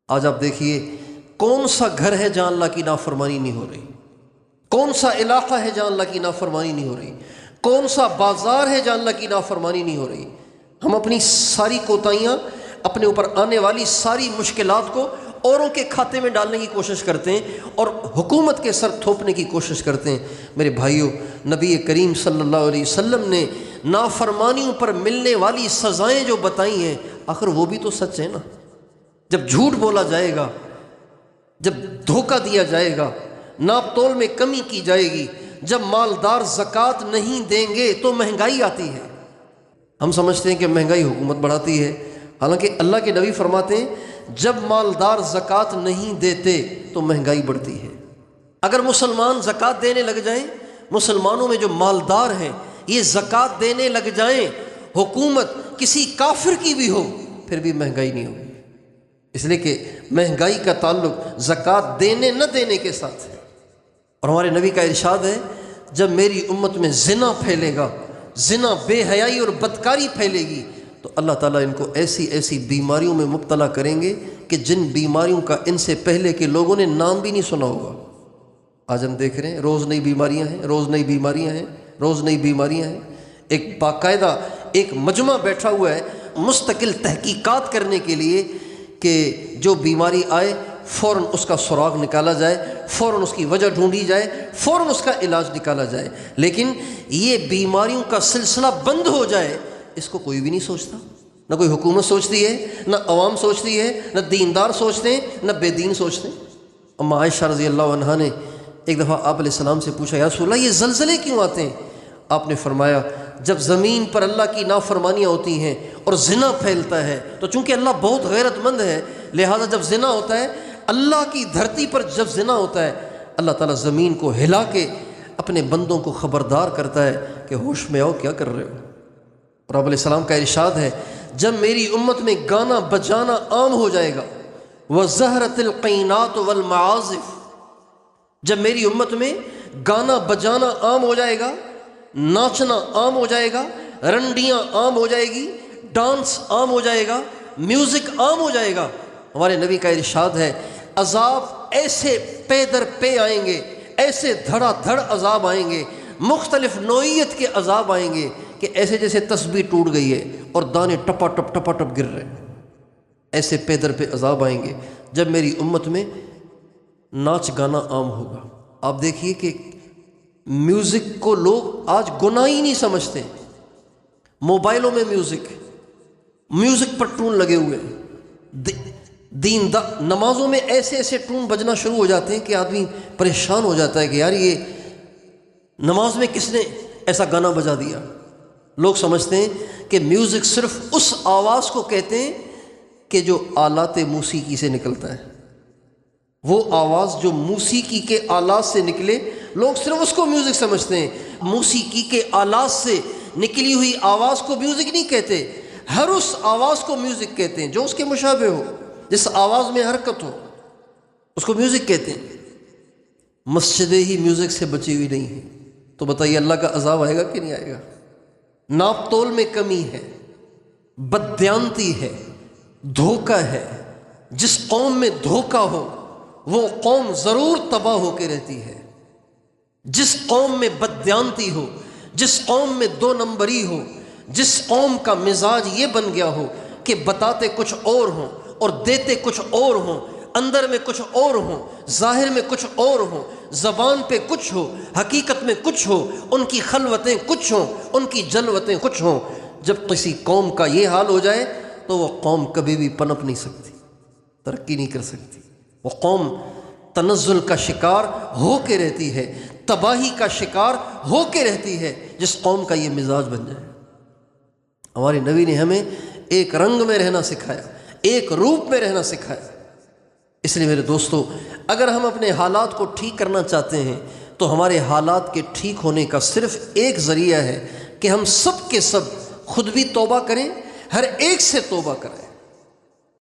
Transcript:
آج آپ دیکھیے کون سا گھر ہے جہاں اللہ کی نافرمانی نہیں ہو رہی، کون سا علاقہ ہے جہاں اللہ کی نافرمانی نہیں ہو رہی، کون سا بازار ہے جہاں اللہ کی نافرمانی نہیں ہو رہی۔ ہم اپنی ساری کوتاہیاں، اپنے اوپر آنے والی ساری مشکلات کو اوروں کے کھاتے میں ڈالنے کی کوشش کرتے ہیں اور حکومت کے سر تھوپنے کی کوشش کرتے ہیں۔ میرے بھائیوں، نبی کریم صلی اللہ علیہ وسلم نے نافرمانیوں پر ملنے والی سزائیں جو بتائی ہیں، آخر وہ بھی تو سچ ہے نا۔ جب جھوٹ بولا جائے گا، جب دھوکہ دیا جائے گا، ناپ تول میں کمی کی جائے گی، جب مالدار زکوٰۃ نہیں دیں گے تو مہنگائی آتی ہے۔ ہم سمجھتے ہیں کہ مہنگائی حکومت بڑھاتی ہے، حالانکہ اللہ کے نبی فرماتے ہیں جب مالدار زکوٰۃ نہیں دیتے تو مہنگائی بڑھتی ہے۔ اگر مسلمان زکوٰۃ دینے لگ جائیں، مسلمانوں میں جو مالدار ہیں یہ زکوٰۃ دینے لگ جائیں، حکومت کسی کافر کی بھی ہو پھر بھی مہنگائی نہیں ہوگی، اس لیے کہ مہنگائی کا تعلق زکوٰۃ دینے نہ دینے کے ساتھ ہے۔ اور ہمارے نبی کا ارشاد ہے جب میری امت میں زنا پھیلے گا، زنا، بے حیائی اور بدکاری پھیلے گی، تو اللہ تعالیٰ ان کو ایسی ایسی بیماریوں میں مبتلا کریں گے کہ جن بیماریوں کا ان سے پہلے کے لوگوں نے نام بھی نہیں سنا ہوگا۔ آج ہم دیکھ رہے ہیں روز نئی بیماریاں ہیں، روز نئی بیماریاں ہیں، روز نئی بیماریاں ہیں۔ ایک باقاعدہ ایک مجمع بیٹھا ہوا ہے مستقل تحقیقات کرنے کے لیے کہ جو بیماری آئے فوراً اس کا سراغ نکالا جائے، فوراً اس کی وجہ ڈھونڈی جائے، فوراً اس کا علاج نکالا جائے۔ لیکن یہ بیماریوں کا سلسلہ بند ہو جائے اس کو کوئی بھی نہیں سوچتا، نہ کوئی حکومت سوچتی ہے، نہ عوام سوچتی ہے، نہ دیندار سوچتے ہیں، نہ بے دین سوچتے ہیں۔ اما عائشہ رضی اللہ عنہا نے ایک دفعہ آپ علیہ السلام سے پوچھا، یا رسول اللہ یہ زلزلے کیوں آتے ہیں؟ آپ نے فرمایا جب زمین پر اللہ کی نافرمانیاں ہوتی ہیں اور زنا پھیلتا ہے تو چونکہ اللہ بہت غیرت مند ہے، لہذا جب زنا ہوتا ہے، اللہ کی دھرتی پر جب زنا ہوتا ہے، اللہ تعالیٰ زمین کو ہلا کے اپنے بندوں کو خبردار کرتا ہے کہ ہوش میں آؤ، کیا کر رہے ہو۔ اور آپ علیہ السلام کا ارشاد ہے جب میری امت میں گانا بجانا عام ہو جائے گا، وَزَهْرَتِ الْقَيْنَاتُ وَالْمَعَازِفُ، جب میری امت میں گانا بجانا عام ہو جائے گا، ناچنا عام ہو جائے گا، رنڈیاں عام ہو جائے گی، ڈانس عام ہو جائے گا، میوزک عام ہو جائے گا، ہمارے نبی کا ارشاد ہے عذاب ایسے پے در پے آئیں گے، ایسے دھڑا دھڑ عذاب آئیں گے، مختلف نوعیت کے عذاب آئیں گے کہ ایسے جیسے تسبیح ٹوٹ گئی ہے اور دانے ٹپا ٹپ گر رہے ہیں۔ ایسے پے در پہ عذاب آئیں گے جب میری امت میں ناچ گانا عام ہوگا۔ آپ دیکھیے کہ میوزک کو لوگ آج گناہ ہی نہیں سمجھتے، موبائلوں میں میوزک پر ٹون لگے ہوئے ہیں، نمازوں میں ایسے ایسے ٹون بجنا شروع ہو جاتے ہیں کہ آدمی پریشان ہو جاتا ہے کہ یار یہ نماز میں کس نے ایسا گانا بجا دیا۔ لوگ سمجھتے ہیں کہ میوزک صرف اس آواز کو کہتے ہیں کہ جو آلات موسیقی سے نکلتا ہے، وہ آواز جو موسیقی کے آلات سے نکلے، لوگ صرف اس کو میوزک سمجھتے ہیں۔ موسیقی کے آلات سے نکلی ہوئی آواز کو میوزک نہیں کہتے، ہر اس آواز کو میوزک کہتے ہیں جو اس کے مشابہ ہو، جس آواز میں حرکت ہو، اس کو میوزک کہتے ہیں۔ مسجدیں ہی میوزک سے بچی ہوئی نہیں ہیں تو بتائیے اللہ کا عذاب آئے گا کہ نہیں آئے گا؟ ناپ تول میں کمی ہے، بددیانتی ہے، دھوکہ ہے۔ جس قوم میں دھوکہ ہو وہ قوم ضرور تباہ ہو کے رہتی ہے۔ جس قوم میں بددیانتی ہو، جس قوم میں دو نمبری ہو، جس قوم کا مزاج یہ بن گیا ہو کہ بتاتے کچھ اور ہوں اور دیتے کچھ اور ہوں، اندر میں کچھ اور ہوں، ظاہر میں کچھ اور ہوں، زبان پہ کچھ ہو، حقیقت میں کچھ ہو، ان کی خلوتیں کچھ ہوں، ان کی جلوتیں کچھ ہوں، جب کسی قوم کا یہ حال ہو جائے تو وہ قوم کبھی بھی پنپ نہیں سکتی، ترقی نہیں کر سکتی۔ وہ قوم تنزل کا شکار ہو کے رہتی ہے، تباہی کا شکار ہو کے رہتی ہے جس قوم کا یہ مزاج بن جائے۔ ہمارے نبی نے ہمیں ایک رنگ میں رہنا سکھایا، ایک روپ میں رہنا سکھایا۔ اس لیے میرے دوستو، اگر ہم اپنے حالات کو ٹھیک کرنا چاہتے ہیں تو ہمارے حالات کے ٹھیک ہونے کا صرف ایک ذریعہ ہے کہ ہم سب کے سب خود بھی توبہ کریں، ہر ایک سے توبہ کریں۔